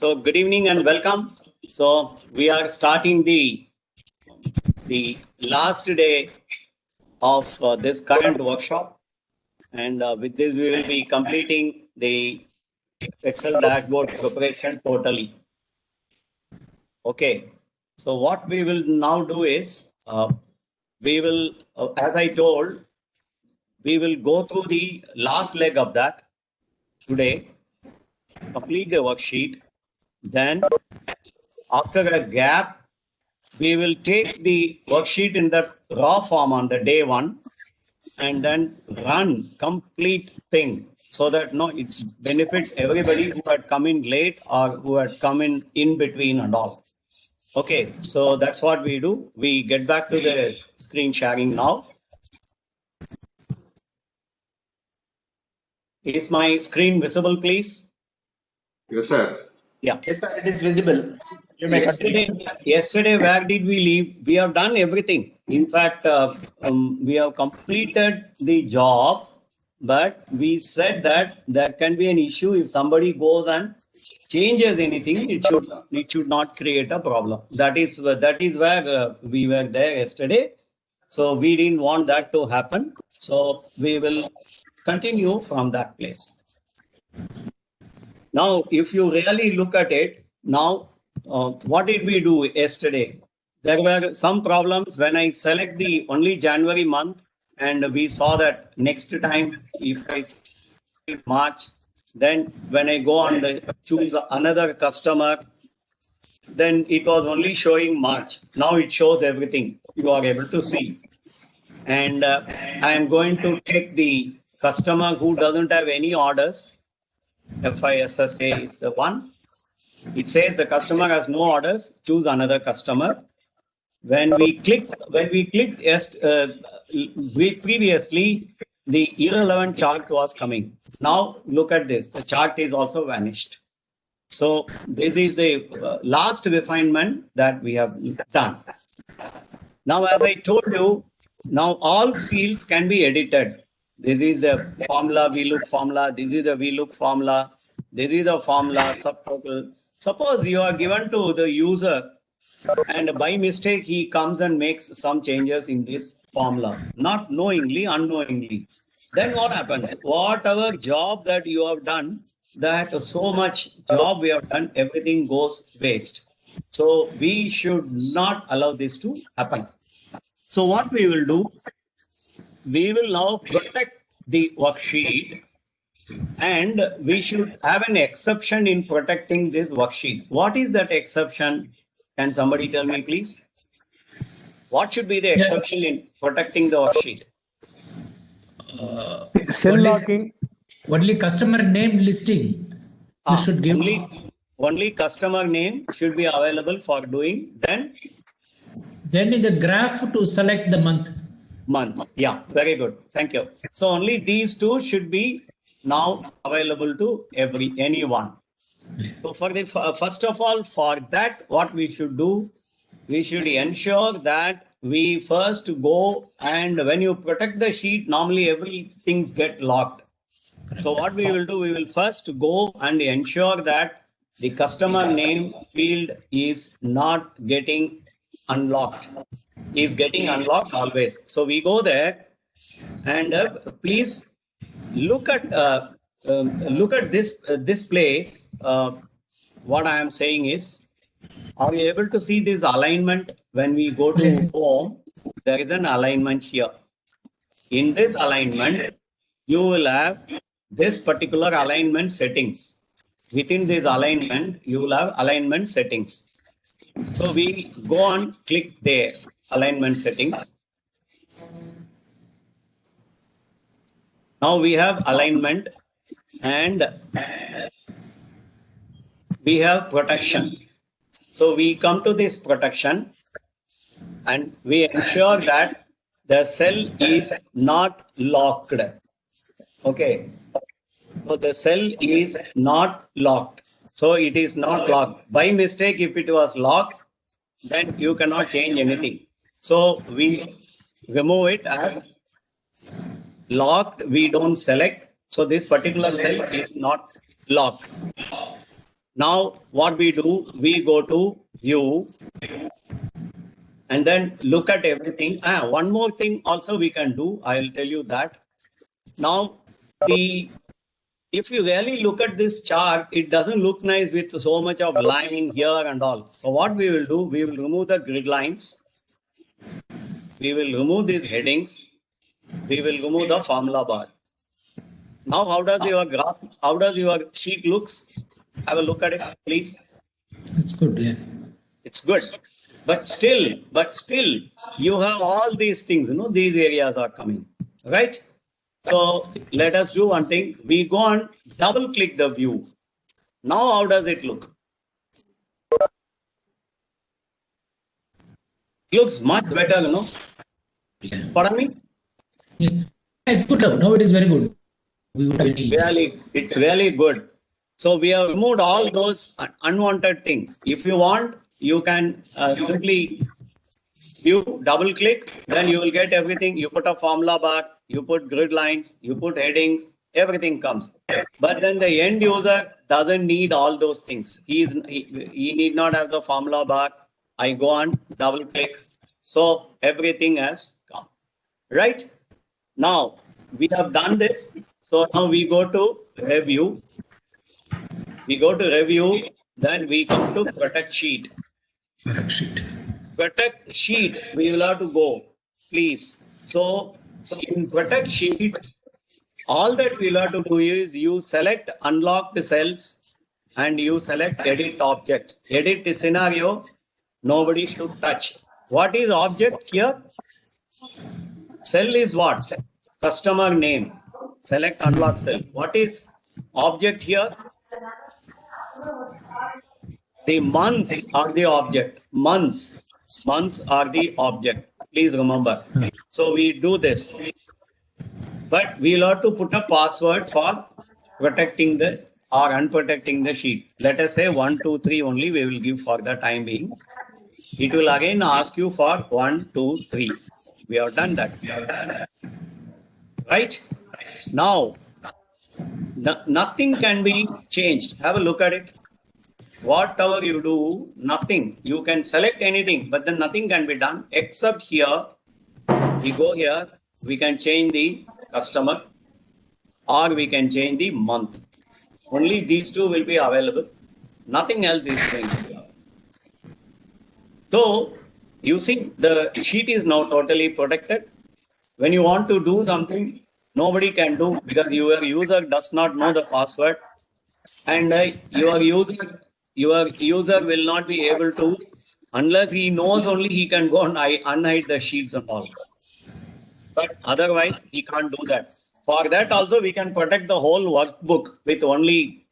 So good evening and welcome. So we are starting the last day of this current workshop, and with this we will be completing the Excel dashboard preparation totally. Okay. So what we will now do is we will, as I told, we will go through the last leg of that today, complete the worksheet. Then after a gap, we will take the worksheet in the raw form on the day one and then run complete thing so that no, it benefits everybody who had come in late or who had come in between and all. Okay, so that's what we do. We get back to the screen sharing now. Is my screen visible, please? Yes, sir. Yeah. Yes, sir, it is visible. You may continue. Yesterday, where did we leave? We have done everything. In fact, we have completed the job, but we said that there can be an issue if somebody goes and changes anything. It should not create a problem. That is where we were there yesterday. So we didn't want that to happen. So we will continue from that place. Now, if you really look at it, now, what did we do yesterday? There were some problems when I select the only January month, and we saw that next time, if I March, then when I go on the choose another customer, then it was only showing March. Now it shows everything. You are able to see. And I am going to take the customer who doesn't have any orders. FISSA is the one. It says the customer has no orders. Choose another customer. When we clicked yes, previously the irrelevant chart was coming. Now look at this. The chart is also vanished. So this is the last refinement that we have done. Now, as I told you, now all fields can be edited. This is the formula, VLOOK formula. This is the VLOOK formula. This is the formula, subtotal. Suppose you are given to the user and by mistake he comes and makes some changes in this formula, not knowingly, unknowingly. Then what happens? Whatever job that you have done, that so much job we have done, everything goes waste. So we should not allow this to happen. So what we will do, we will now protect the worksheet, and we should have an exception in protecting this worksheet. What is that exception? Can somebody tell me, please? What should be the exception in protecting the worksheet? Cell locking. Only customer name listing. You should give. Only customer name should be available for doing. Then in the graph to select the month. Yeah, very good. Thank you. So only these two should be now available to anyone. So for the first of all, for that, what we should do, we should ensure that we first go, and when you protect the sheet, normally everything gets locked. So what we will do, we will first go and ensure that the customer name field is not getting unlocked. Is getting unlocked always. So we go there, and please look at this place. What I am saying is, are you able to see this alignment? When we go to home, there is an alignment here. In this alignment, you will have this particular alignment settings. Within this alignment, you will have alignment settings. So we go on, click there, alignment settings. Now we have alignment and we have protection. So we come to this protection and we ensure that the cell is not locked. Okay. So the cell is not locked. So it is not locked. By mistake, if it was locked, then you cannot change anything. So we remove it as locked. We don't select. So this particular cell is not locked. Now what we do, we go to view and then look at everything. One more thing also we can do. I'll tell you that. Now, if you really look at this chart, it doesn't look nice with so much of line here and all. So what we will do, we will remove the grid lines. We will remove these headings. We will remove the formula bar. Now, how does your sheet looks? Have a look at it, please. It's good, yeah. It's good. But still, you have all these things, these areas are coming, right? So let us do one thing. We go and double click the view. Now, how does it look? It looks much better, Yeah. Pardon me? Yeah. It's good now. Now it is very good. We would have any. It's really good. So we have removed all those unwanted things. If you want, you can simply view, double click, then you will get everything. You put a formula bar, you put grid lines, you put headings, everything comes. But then the end user doesn't need all those things. He need not have the formula bar. I go on, double click. So everything has come. Right? Now we have done this. So now we go to review. We go to review, then we come to protect sheet. Product sheet. Protect sheet, we will have to go, please. So in protect sheet, all that we'll have to do is you select unlock the cells and you select edit object. Edit the scenario, nobody should touch. What is object here? Cell is what? Customer name. Select unlock cell. What is object here? The months are the object. Months are the object. Please remember. So we do this. But we'll have to put a password for protecting the or unprotecting the sheet. Let us say 1, 2, 3 only we will give for the time being. It will again ask you for 1, 2, 3. We have done that. Right? Now, nothing can be changed. Have a look at it. Whatever you do, nothing. You can select anything, but then nothing can be done except here. We go here, we can change the customer or we can change the month. Only these two will be available. Nothing else is changed. So, you see, the sheet is now totally protected. When you want to do something, nobody can do because your user does not know the password, and your user will not be able to, unless he knows only he can go and unhide the sheets and all. But otherwise, he can't do that. For that also, we can protect the whole workbook with only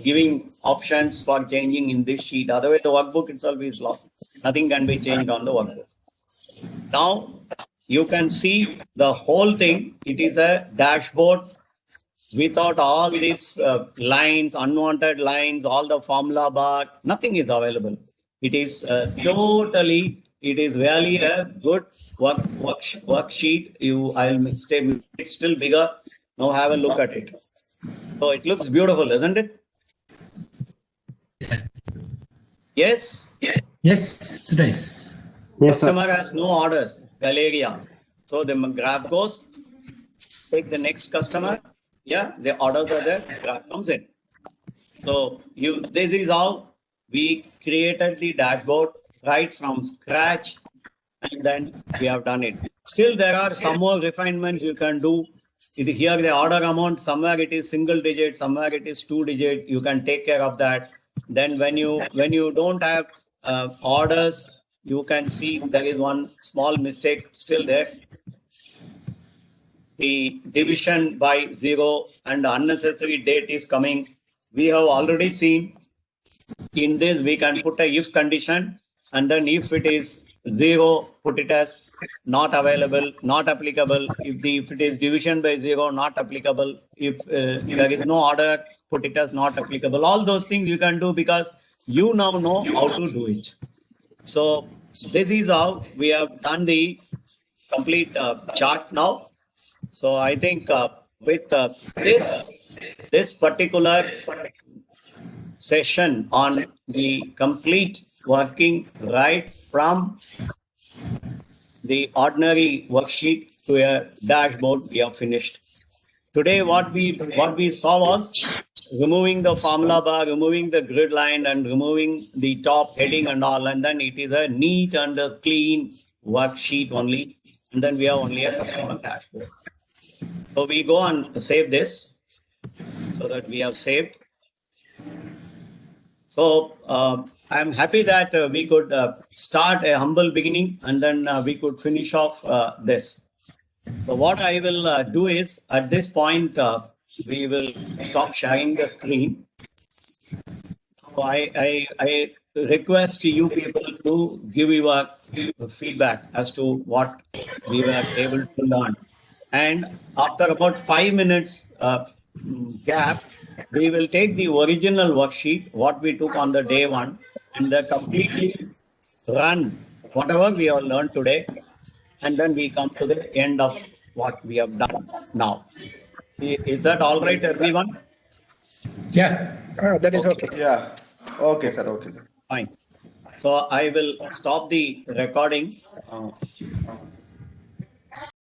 giving options for changing in this sheet. Otherwise, the workbook itself is lost. Nothing can be changed on the workbook. Now, you can see the whole thing. It is a dashboard without all these lines, unwanted lines, all the formula bar, nothing is available. It is it is really a good worksheet. I'll make it still bigger. Now have a look at it. So it looks beautiful, isn't it? Yes? Yes, nice. Customer has no orders, Galeria. So the graph goes, take the next customer. Yeah, the orders are there, graph comes in. So this is how we created the dashboard right from scratch, and then we have done it. Still, there are some more refinements you can do. Here the order amount, somewhere it is single digit, somewhere it is 2 digit. You can take care of that. Then when you don't have orders, you can see there is one small mistake still there. The division by 0 and the unnecessary date is coming. We have already seen in this we can put a if condition, and then if it is 0, put it as not available, not applicable. If it is division by 0, not applicable. If there is no order, put it as not applicable. All those things you can do because you now know how to do it. So this is how we have done the complete chart now. So I think with this particular session on the complete working right from the ordinary worksheet to a dashboard. We have finished. Today, what we saw was removing the formula bar, removing the grid line, and removing the top heading and all. And then it is a neat and a clean worksheet only. And then we have only a customer dashboard. So we go and save this so that we have saved. So I'm happy that we could start a humble beginning and then we could finish off this. So what I will do is at this point, we will stop sharing the screen. So I request you people to give your feedback as to what we were able to learn. And after about 5 minutes gap, we will take the original worksheet, what we took on the day one, and completely run whatever we have learned today. And then we come to the end of what we have done now. Is that all right, everyone? Yeah. That is okay. Yeah. Okay, sir. Okay, sir. Fine. So I will stop the recording.